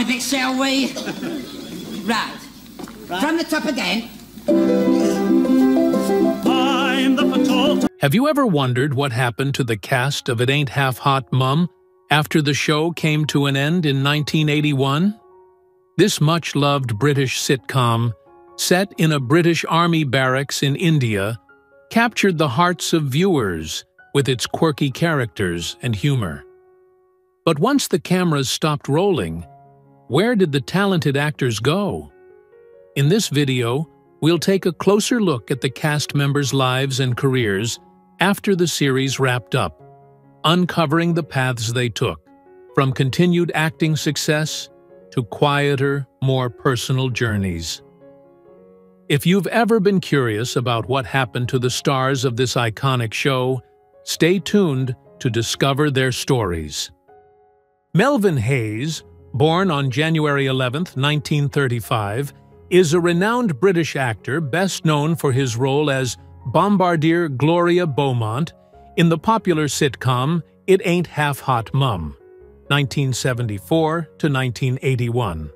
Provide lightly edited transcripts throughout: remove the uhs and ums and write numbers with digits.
with it, shall we? Right. From the top again. I'm the patrol. Have you ever wondered what happened to the cast of It Ain't Half Hot Mum after the show came to an end in 1981? This much-loved British sitcom, set in a British Army barracks in India, captured the hearts of viewers with its quirky characters and humor. But once the cameras stopped rolling, where did the talented actors go? In this video, we'll take a closer look at the cast members' lives and careers after the series wrapped up, uncovering the paths they took, from continued acting success to quieter, more personal journeys. If you've ever been curious about what happened to the stars of this iconic show, stay tuned to discover their stories. Melvin Hayes, born on January 11, 1935, is a renowned British actor best known for his role as Bombardier Gloria Beaumont in the popular sitcom It Ain't Half Hot Mum, 1974 to 1981.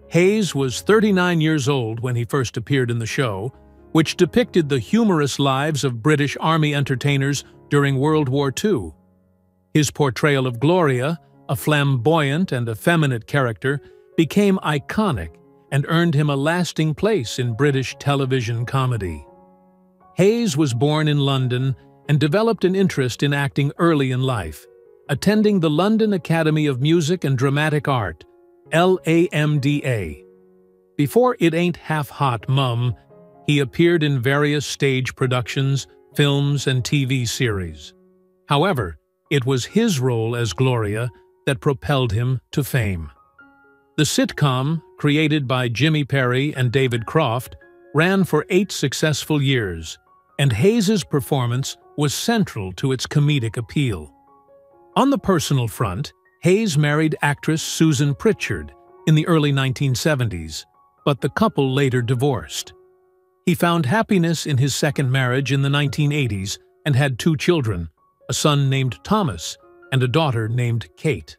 Hayes was 39 years old when he first appeared in the show, which depicted the humorous lives of British Army entertainers during World War II. His portrayal of Gloria, a flamboyant and effeminate character, became iconic and earned him a lasting place in British television comedy. Hayes was born in London and developed an interest in acting early in life, attending the London Academy of Music and Dramatic Art, LAMDA. Before It Ain't Half Hot Mum, he appeared in various stage productions, films, and TV series. However, it was his role as Gloria that propelled him to fame. The sitcom, created by Jimmy Perry and David Croft, ran for 8 successful years, and Hayes' performance was central to its comedic appeal. On the personal front, Hayes married actress Susan Pritchard in the early 1970s, but the couple later divorced. He found happiness in his second marriage in the 1980s and had 2 children, a son named Thomas and a daughter named Kate.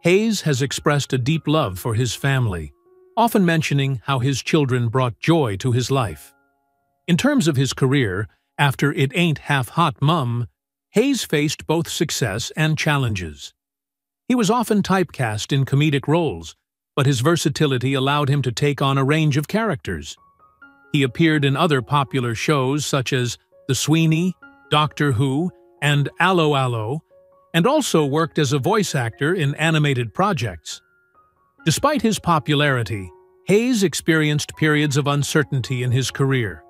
Hayes has expressed a deep love for his family, often mentioning how his children brought joy to his life. In terms of his career, after It Ain't Half Hot Mum, Hayes faced both success and challenges. He was often typecast in comedic roles, but his versatility allowed him to take on a range of characters. He appeared in other popular shows such as The Sweeney, Doctor Who, and Allo Allo, and also worked as a voice actor in animated projects. Despite his popularity, Hayes experienced periods of uncertainty in his career.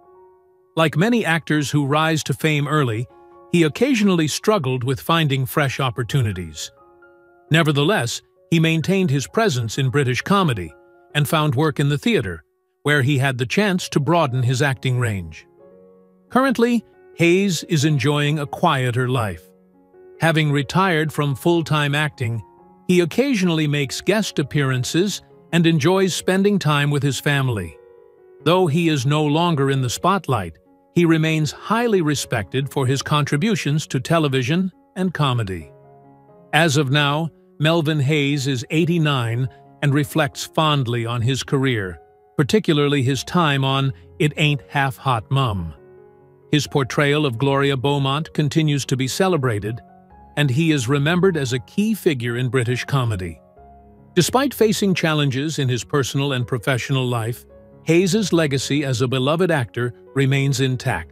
Like many actors who rise to fame early, he occasionally struggled with finding fresh opportunities. Nevertheless, he maintained his presence in British comedy and found work in the theater, where he had the chance to broaden his acting range. Currently, Hayes is enjoying a quieter life. Having retired from full-time acting, he occasionally makes guest appearances and enjoys spending time with his family. Though he is no longer in the spotlight, he remains highly respected for his contributions to television and comedy. As of now, Melvin Hayes is 89 and reflects fondly on his career, particularly his time on It Ain't Half Hot Mum. His portrayal of Gloria Beaumont continues to be celebrated, and he is remembered as a key figure in British comedy. Despite facing challenges in his personal and professional life, Hayes' legacy as a beloved actor remains intact.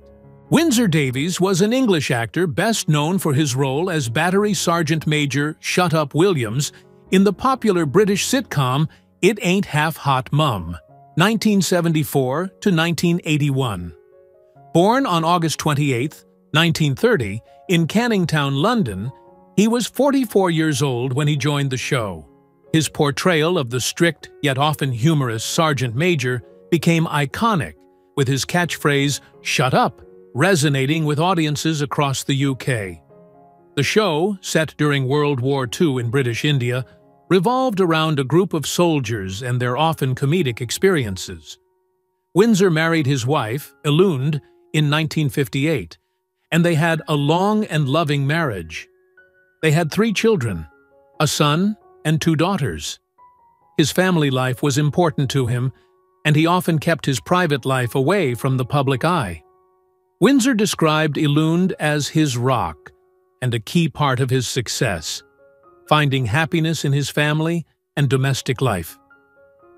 Windsor Davies was an English actor best known for his role as Battery Sergeant Major Shut Up Williams in the popular British sitcom It Ain't Half Hot Mum, 1974 to 1981. Born on August 28, 1930, in Canning Town, London, he was 44 years old when he joined the show. His portrayal of the strict yet often humorous Sergeant Major became iconic, with his catchphrase, "Shut up," resonating with audiences across the UK. The show, set during World War II in British India, revolved around a group of soldiers and their often comedic experiences. Windsor married his wife, Elund, in 1958, and they had a long and loving marriage. They had 3 children, a son and 2 daughters. His family life was important to him, and he often kept his private life away from the public eye. Windsor described Elund as his rock and a key part of his success, finding happiness in his family and domestic life.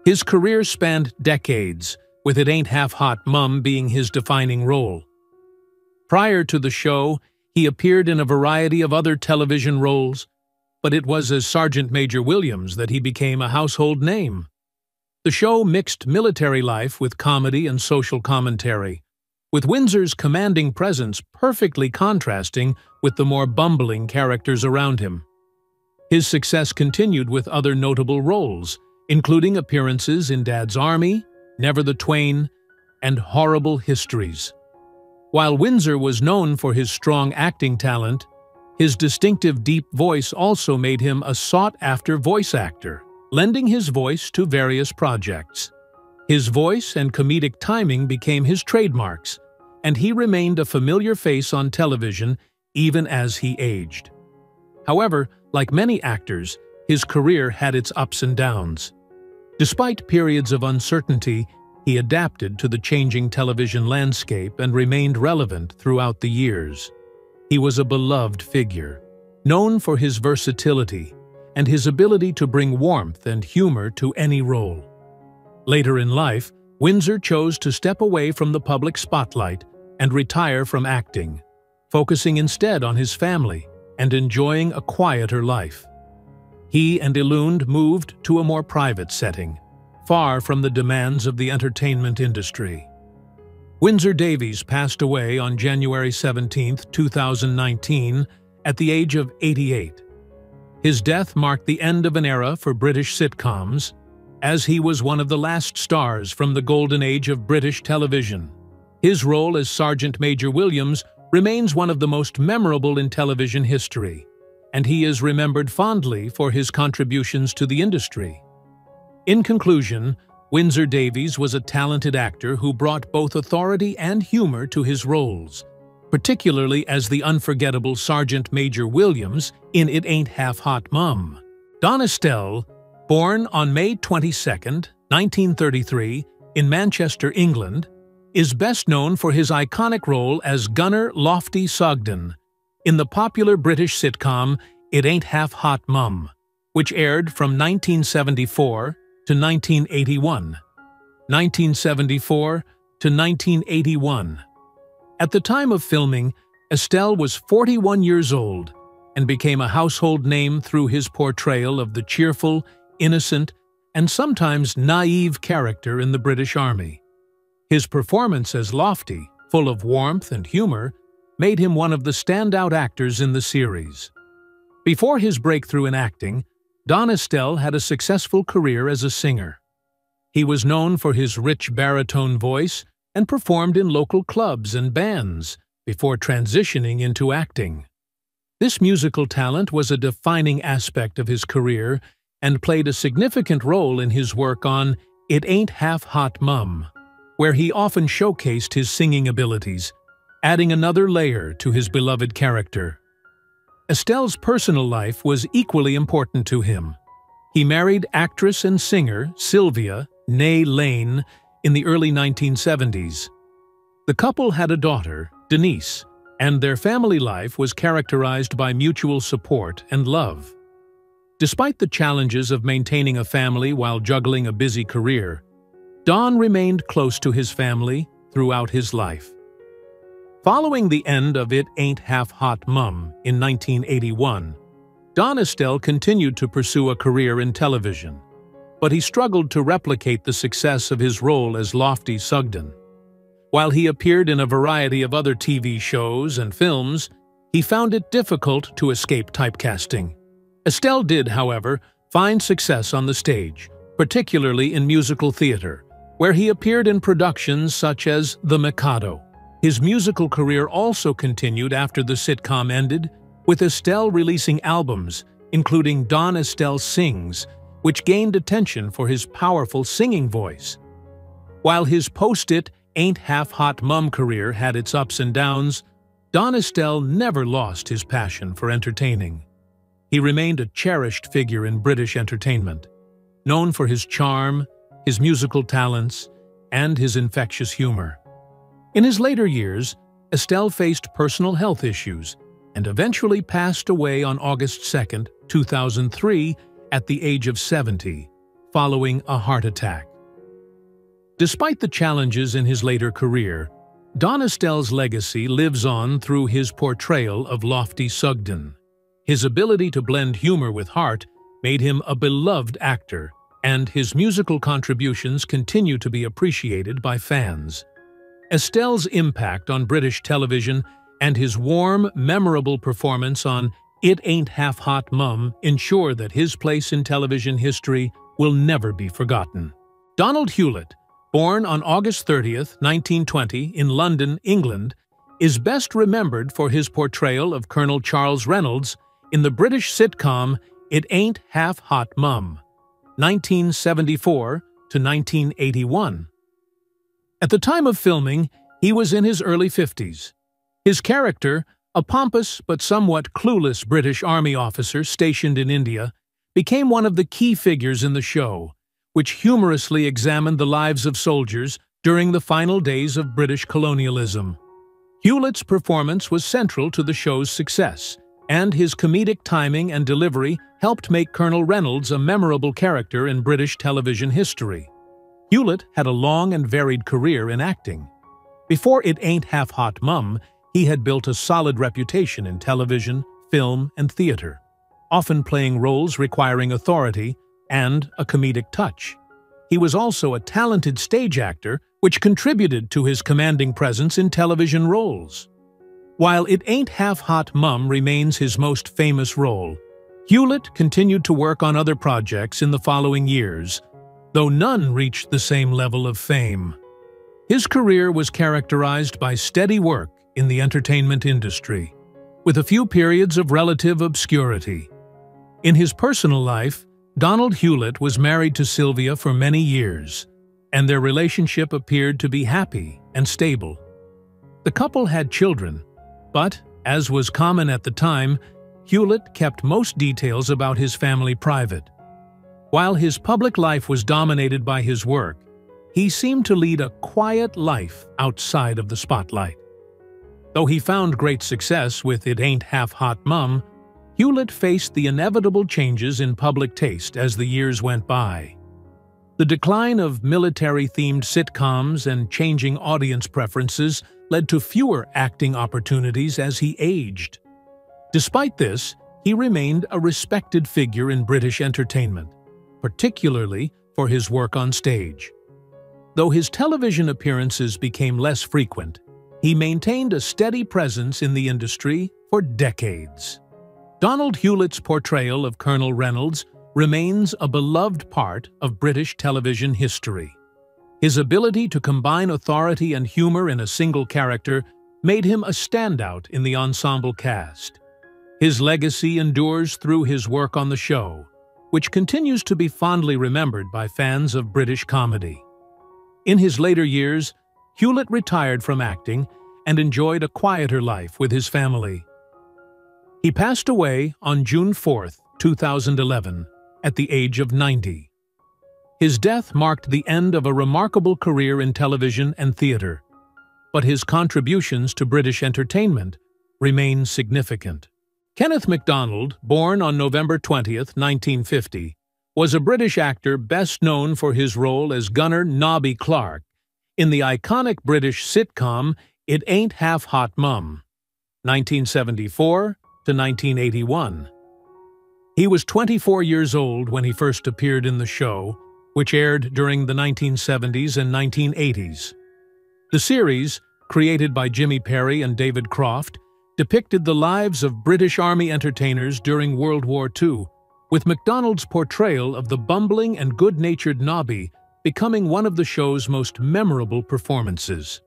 His career spanned decades, with It Ain't Half Hot Mum being his defining role. Prior to the show, he appeared in a variety of other television roles, but it was as Sergeant Major Williams that he became a household name. The show mixed military life with comedy and social commentary, with Windsor's commanding presence perfectly contrasting with the more bumbling characters around him. His success continued with other notable roles, including appearances in Dad's Army, Never the Twain, and Horrible Histories. While Windsor was known for his strong acting talent, his distinctive deep voice also made him a sought-after voice actor, lending his voice to various projects. His voice and comedic timing became his trademarks, and he remained a familiar face on television even as he aged. However, like many actors, his career had its ups and downs. Despite periods of uncertainty, he adapted to the changing television landscape and remained relevant throughout the years. He was a beloved figure, known for his versatility and his ability to bring warmth and humor to any role. Later in life, Windsor chose to step away from the public spotlight and retire from acting, focusing instead on his family and enjoying a quieter life. He and Elund moved to a more private setting, far from the demands of the entertainment industry. Windsor Davies passed away on January 17, 2019, at the age of 88. His death marked the end of an era for British sitcoms, as he was one of the last stars from the golden age of British television. His role as Sergeant Major Williams remains one of the most memorable in television history, and he is remembered fondly for his contributions to the industry. In conclusion, Windsor Davies was a talented actor who brought both authority and humor to his roles, particularly as the unforgettable Sergeant Major Williams in It Ain't Half Hot Mum. Estelle, born on May 22, 1933, in Manchester, England, is best known for his iconic role as Gunner Lofty Sugden in the popular British sitcom It Ain't Half Hot Mum, which aired from 1974 to 1981. 1974 to 1981. At the time of filming, Estelle was 41 years old and became a household name through his portrayal of the cheerful, innocent, and sometimes naive character in the British Army. His performance as Lofty, full of warmth and humor, made him one of the standout actors in the series. Before his breakthrough in acting, Estelle had a successful career as a singer. He was known for his rich baritone voice and performed in local clubs and bands before transitioning into acting. This musical talent was a defining aspect of his career and played a significant role in his work on It Ain't Half Hot Mum, where he often showcased his singing abilities, adding another layer to his beloved character. Estelle's personal life was equally important to him. He married actress and singer Sylvia née Lane in the early 1970s. The couple had a daughter, Denise, and their family life was characterized by mutual support and love. Despite the challenges of maintaining a family while juggling a busy career, Don remained close to his family throughout his life. Following the end of It Ain't Half Hot Mum in 1981, Estelle continued to pursue a career in television, but he struggled to replicate the success of his role as Lofty Sugden. While he appeared in a variety of other TV shows and films, he found it difficult to escape typecasting. Estelle did, however, find success on the stage, particularly in musical theater, where he appeared in productions such as The Mikado. His musical career also continued after the sitcom ended, with Estelle releasing albums, including Estelle Sings, which gained attention for his powerful singing voice. While his post-It Ain't Half Hot Mum career had its ups and downs, Estelle never lost his passion for entertaining. He remained a cherished figure in British entertainment. known for his charm, his musical talents, and his infectious humor. In his later years, Estelle faced personal health issues and eventually passed away on August 2, 2003, at the age of 70, following a heart attack. Despite the challenges in his later career, Don Estelle's legacy lives on through his portrayal of lofty Sugden. His ability to blend humor with heart made him a beloved actor, and his musical contributions continue to be appreciated by fans. Estelle's impact on British television and his warm, memorable performance on It Ain't Half Hot Mum ensure that his place in television history will never be forgotten. Donald Hewlett, born on August 30, 1920, in London, England, is best remembered for his portrayal of Colonel Charles Reynolds in the British sitcom It Ain't Half Hot Mum, 1974 to 1981. At the time of filming, he was in his early 50s. His character, a pompous but somewhat clueless British Army officer stationed in India, became one of the key figures in the show, which humorously examined the lives of soldiers during the final days of British colonialism. Hewlett's performance was central to the show's success, and his comedic timing and delivery helped make Colonel Reynolds a memorable character in British television history. Hewlett had a long and varied career in acting. Before It Ain't Half Hot Mum, he had built a solid reputation in television, film, and theater, often playing roles requiring authority and a comedic touch. He was also a talented stage actor, which contributed to his commanding presence in television roles. While It Ain't Half Hot Mum remains his most famous role, Hewlett continued to work on other projects in the following years, though none reached the same level of fame. His career was characterized by steady work in the entertainment industry, with a few periods of relative obscurity. In his personal life, Donald Hewlett was married to Sylvia for many years, and their relationship appeared to be happy and stable. The couple had children, but, as was common at the time, Hewlett kept most details about his family private. While his public life was dominated by his work, he seemed to lead a quiet life outside of the spotlight. Though he found great success with It Ain't Half Hot Mum, Hewlett faced the inevitable changes in public taste as the years went by. The decline of military-themed sitcoms and changing audience preferences led to fewer acting opportunities as he aged. Despite this, he remained a respected figure in British entertainment, particularly for his work on stage. Though his television appearances became less frequent, he maintained a steady presence in the industry for decades. Donald Hewlett's portrayal of Colonel Reynolds remains a beloved part of British television history. His ability to combine authority and humor in a single character made him a standout in the ensemble cast. His legacy endures through his work on the show, which continues to be fondly remembered by fans of British comedy. In his later years, Hewlett retired from acting and enjoyed a quieter life with his family. He passed away on June 4, 2011, at the age of 90. His death marked the end of a remarkable career in television and theater, but his contributions to British entertainment remain significant. Kenneth McDonald, born on November 20, 1950, was a British actor best known for his role as Gunner "Nobby" Clark in the iconic British sitcom It Ain't Half Hot Mum, 1974 to 1981. He was 24 years old when he first appeared in the show, which aired during the 1970s and 1980s. The series, created by Jimmy Perry and David Croft, depicted the lives of British Army entertainers during World War II, with McDonald's portrayal of the bumbling and good-natured Nobby becoming one of the show's most memorable performances.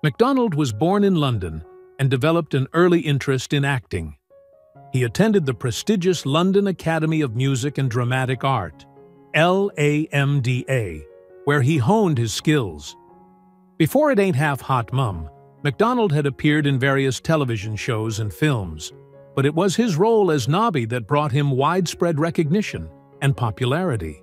McDonald was born in London and developed an early interest in acting. He attended the prestigious London Academy of Music and Dramatic Art, LAMDA, where he honed his skills. Before It Ain't Half Hot Mum, McDonald had appeared in various television shows and films, but it was his role as Nobby that brought him widespread recognition and popularity.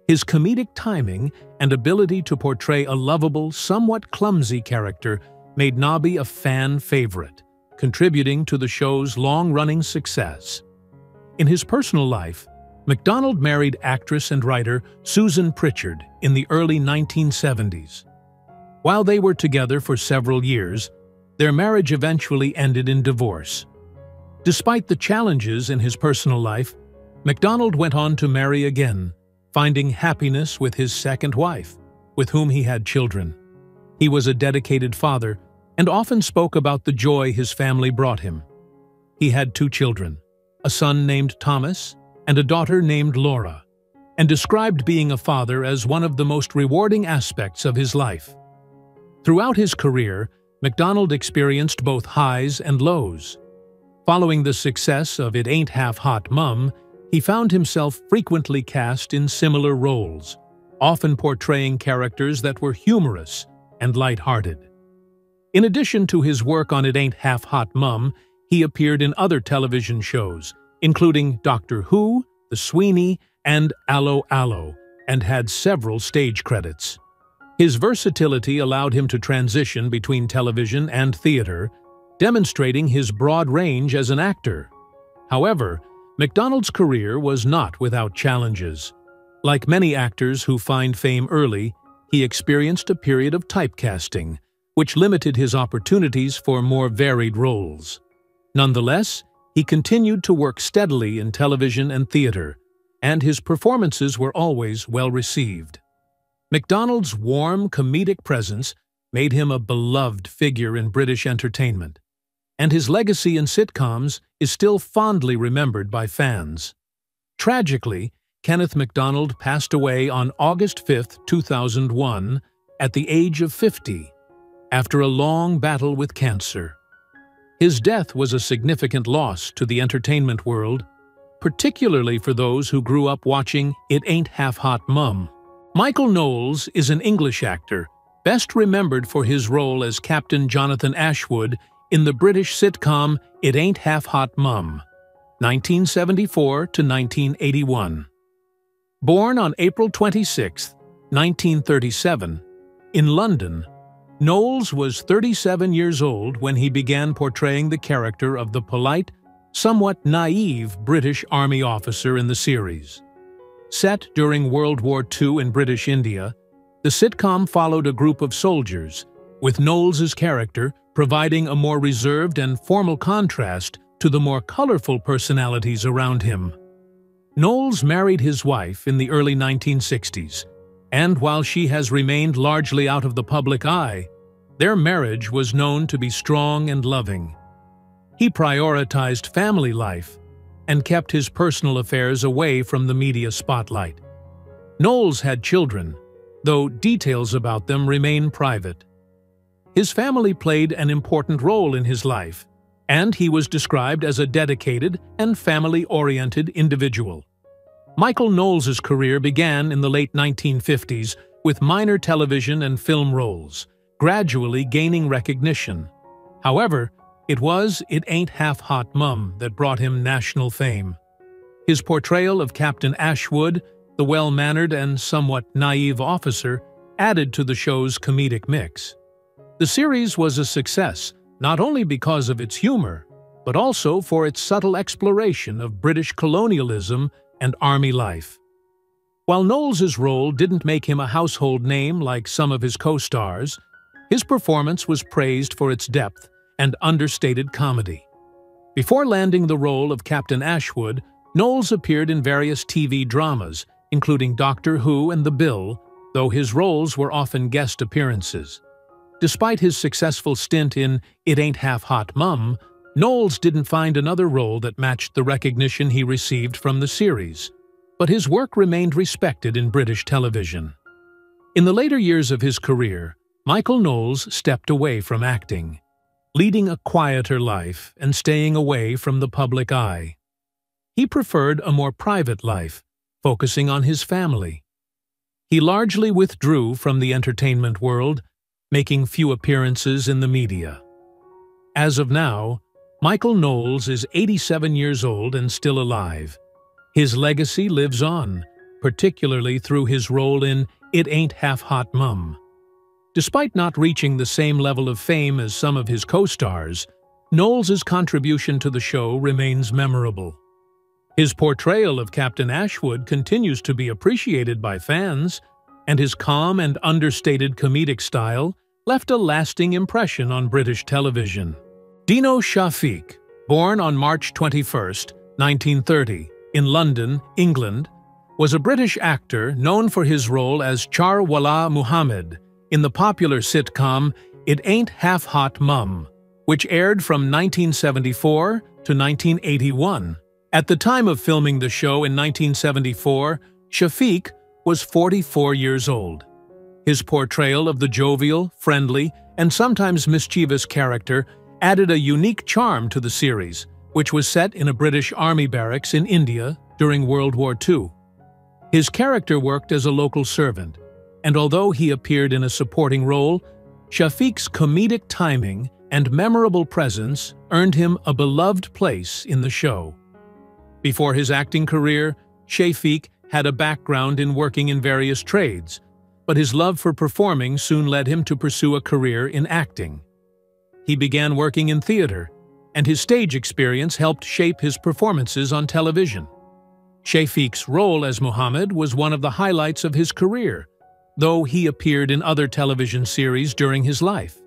His comedic timing and ability to portray a lovable, somewhat clumsy character made Nobby a fan favorite, contributing to the show's long-running success. In his personal life, McDonald married actress and writer Susan Pritchard in the early 1970s. While they were together for several years, their marriage eventually ended in divorce. Despite the challenges in his personal life, McDonald went on to marry again, finding happiness with his second wife, with whom he had children. He was a dedicated father and often spoke about the joy his family brought him. He had 2 children, a son named Thomas and a daughter named Laura, and described being a father as one of the most rewarding aspects of his life. Throughout his career, McDonald experienced both highs and lows. Following the success of It Ain't Half Hot Mum, he found himself frequently cast in similar roles, often portraying characters that were humorous and light-hearted. In addition to his work on It Ain't Half Hot Mum, he appeared in other television shows, including Doctor Who, The Sweeney, and Allo Allo, and had several stage credits. His versatility allowed him to transition between television and theater, demonstrating his broad range as an actor. However, McDonald's career was not without challenges. Like many actors who find fame early, he experienced a period of typecasting, which limited his opportunities for more varied roles. Nonetheless, he continued to work steadily in television and theater, and his performances were always well received. McDonald's warm, comedic presence made him a beloved figure in British entertainment, and his legacy in sitcoms is still fondly remembered by fans. Tragically, Kenneth McDonald passed away on August 5, 2001, at the age of 50, after a long battle with cancer. His death was a significant loss to the entertainment world, particularly for those who grew up watching It Ain't Half Hot Mum. Michael Knowles is an English actor, best remembered for his role as Captain Jonathan Ashwood in the British sitcom It Ain't Half Hot Mum, 1974 to 1981. Born on April 26, 1937, in London, Knowles was 37 years old when he began portraying the character of the polite, somewhat naive British Army officer in the series. Set during World War II in British India, the sitcom followed a group of soldiers, with Knowles's character providing a more reserved and formal contrast to the more colorful personalities around him. Knowles married his wife in the early 1960s, and while she has remained largely out of the public eye, their marriage was known to be strong and loving. He prioritized family life and kept his personal affairs away from the media spotlight. Knowles had children, though details about them remain private. His family played an important role in his life, and he was described as a dedicated and family-oriented individual. Michael Knowles's career began in the late 1950s with minor television and film roles, gradually gaining recognition. However, it was It Ain't Half Hot Mum that brought him national fame. His portrayal of Captain Ashwood, the well-mannered and somewhat naive officer, added to the show's comedic mix. The series was a success not only because of its humor, but also for its subtle exploration of British colonialism and army life. While Knowles's role didn't make him a household name like some of his co-stars, his performance was praised for its depth and understated comedy. Before landing the role of Captain Ashwood, Knowles appeared in various TV dramas, including Doctor Who and The Bill, though his roles were often guest appearances. Despite his successful stint in It Ain't Half Hot Mum, Knowles didn't find another role that matched the recognition he received from the series, but his work remained respected in British television. In the later years of his career, Michael Knowles stepped away from acting, leading a quieter life and staying away from the public eye. He preferred a more private life, focusing on his family. He largely withdrew from the entertainment world, making few appearances in the media. As of now, Michael Knowles is 87 years old and still alive. His legacy lives on, particularly through his role in It Ain't Half Hot Mum. Despite not reaching the same level of fame as some of his co-stars, Noll's contribution to the show remains memorable. His portrayal of Captain Ashwood continues to be appreciated by fans, and his calm and understated comedic style left a lasting impression on British television. Dino Shafik, born on March 21, 1930, in London, England, was a British actor known for his role as Charwala Muhammad in the popular sitcom It Ain't Half Hot Mum, which aired from 1974 to 1981. At the time of filming the show in 1974, Shafik was 44 years old. His portrayal of the jovial, friendly, and sometimes mischievous character added a unique charm to the series, which was set in a British Army barracks in India during World War II. His character worked as a local servant, and although he appeared in a supporting role, Shafik's comedic timing and memorable presence earned him a beloved place in the show. Before his acting career, Shafik had a background in working in various trades, but his love for performing soon led him to pursue a career in acting. He began working in theater, and his stage experience helped shape his performances on television. Shafik's role as Muhammad was one of the highlights of his career, though he appeared in other television series during his life.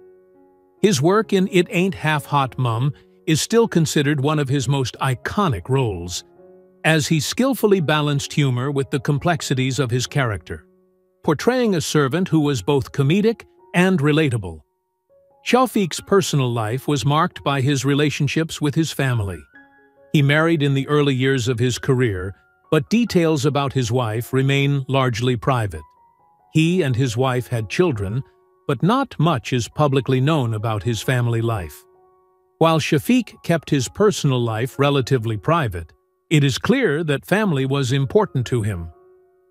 His work in It Ain't Half Hot Mum is still considered one of his most iconic roles, as he skillfully balanced humor with the complexities of his character, portraying a servant who was both comedic and relatable. Shafik's personal life was marked by his relationships with his family. He married in the early years of his career, but details about his wife remain largely private. He and his wife had children, but not much is publicly known about his family life. While Shafik kept his personal life relatively private, it is clear that family was important to him.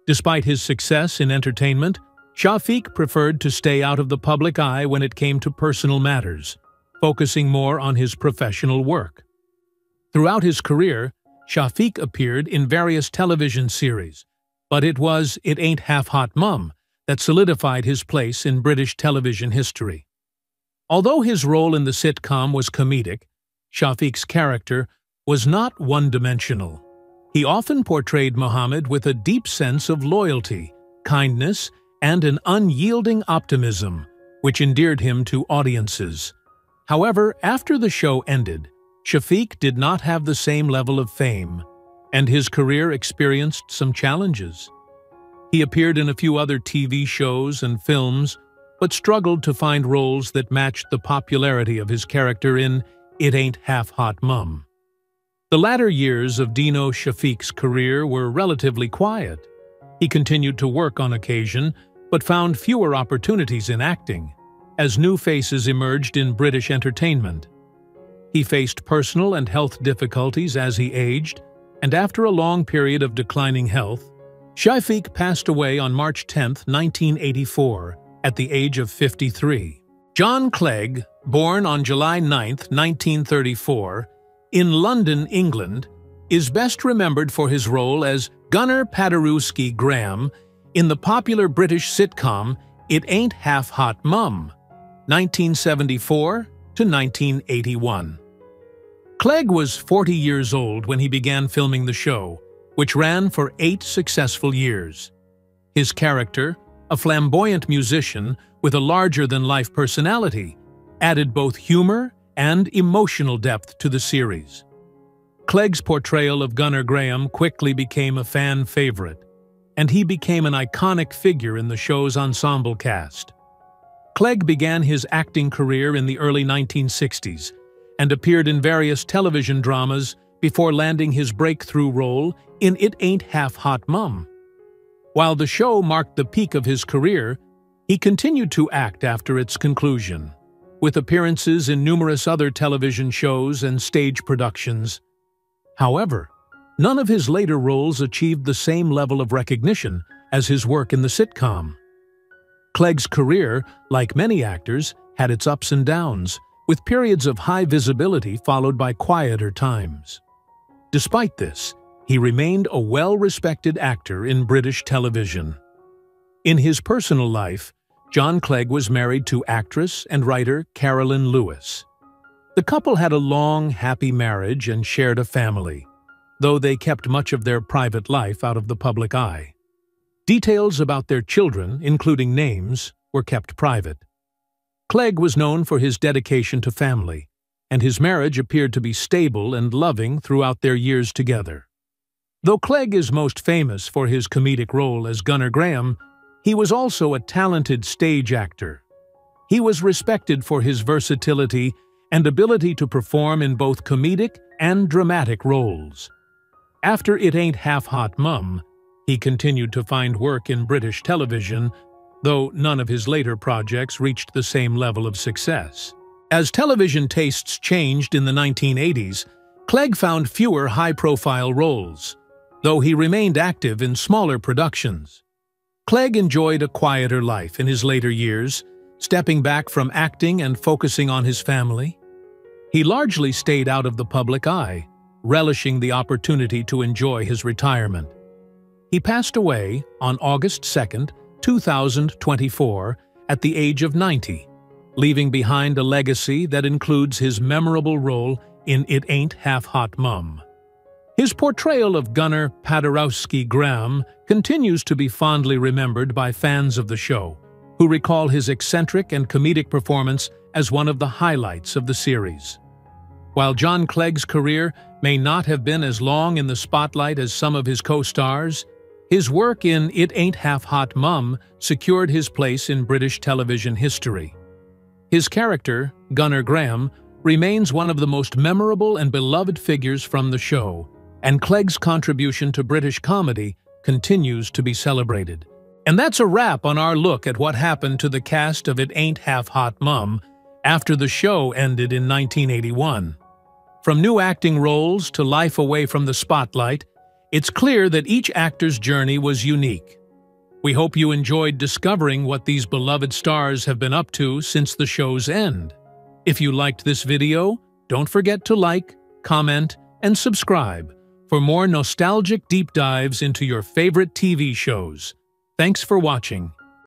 Despite his success in entertainment, Shafik preferred to stay out of the public eye when it came to personal matters, focusing more on his professional work. Throughout his career, Shafik appeared in various television series, but it was It Ain't Half Hot Mum that solidified his place in British television history. Although his role in the sitcom was comedic, Shafik's character was not one-dimensional. He often portrayed Muhammad with a deep sense of loyalty, kindness, and an unyielding optimism, which endeared him to audiences. However, after the show ended, Shafik did not have the same level of fame, and his career experienced some challenges. He appeared in a few other TV shows and films, but struggled to find roles that matched the popularity of his character in It Ain't Half Hot Mum. The latter years of Dino Shafik's career were relatively quiet. He continued to work on occasion, but found fewer opportunities in acting, as new faces emerged in British entertainment. He faced personal and health difficulties as he aged, and after a long period of declining health, Shafik passed away on March 10, 1984, at the age of 53. John Clegg, born on July 9, 1934, in London, England, is best remembered for his role as Gunner Parkin in the popular British sitcom It Ain't Half Hot Mum, 1974 to 1981. Clegg was 40 years old when he began filming the show, which ran for 8 successful years. His character, a flamboyant musician with a larger-than-life personality, added both humor and emotional depth to the series. Clegg's portrayal of Gunner Graham quickly became a fan favorite, and he became an iconic figure in the show's ensemble cast. Clegg began his acting career in the early 1960s and appeared in various television dramas before landing his breakthrough role in It Ain't Half Hot Mum. While the show marked the peak of his career, he continued to act after its conclusion, with appearances in numerous other television shows and stage productions. However, none of his later roles achieved the same level of recognition as his work in the sitcom. Clegg's career, like many actors, had its ups and downs, with periods of high visibility followed by quieter times. Despite this, he remained a well-respected actor in British television. In his personal life, John Clegg was married to actress and writer Carolyn Lewis. The couple had a long, happy marriage and shared a family, though they kept much of their private life out of the public eye. Details about their children, including names, were kept private. Clegg was known for his dedication to family, and his marriage appeared to be stable and loving throughout their years together. Though Clegg is most famous for his comedic role as Gunner Graham, he was also a talented stage actor. He was respected for his versatility and ability to perform in both comedic and dramatic roles. After It Ain't Half Hot Mum, he continued to find work in British television, though none of his later projects reached the same level of success. As television tastes changed in the 1980s, Clegg found fewer high-profile roles, though he remained active in smaller productions. Clegg enjoyed a quieter life in his later years, stepping back from acting and focusing on his family. He largely stayed out of the public eye, relishing the opportunity to enjoy his retirement. He passed away on August 2, 2024, at the age of 90, leaving behind a legacy that includes his memorable role in It Ain't Half Hot Mum. His portrayal of Gunner Paderewski Graham continues to be fondly remembered by fans of the show, who recall his eccentric and comedic performance as one of the highlights of the series. While John Clegg's career may not have been as long in the spotlight as some of his co-stars, his work in It Ain't Half Hot Mum secured his place in British television history. His character, Gunner Graham, remains one of the most memorable and beloved figures from the show, and Clegg's contribution to British comedy continues to be celebrated. And that's a wrap on our look at what happened to the cast of It Ain't Half Hot Mum after the show ended in 1981. From new acting roles to life away from the spotlight, it's clear that each actor's journey was unique. We hope you enjoyed discovering what these beloved stars have been up to since the show's end. If you liked this video, don't forget to like, comment, and subscribe for more nostalgic deep dives into your favorite TV shows. Thanks for watching.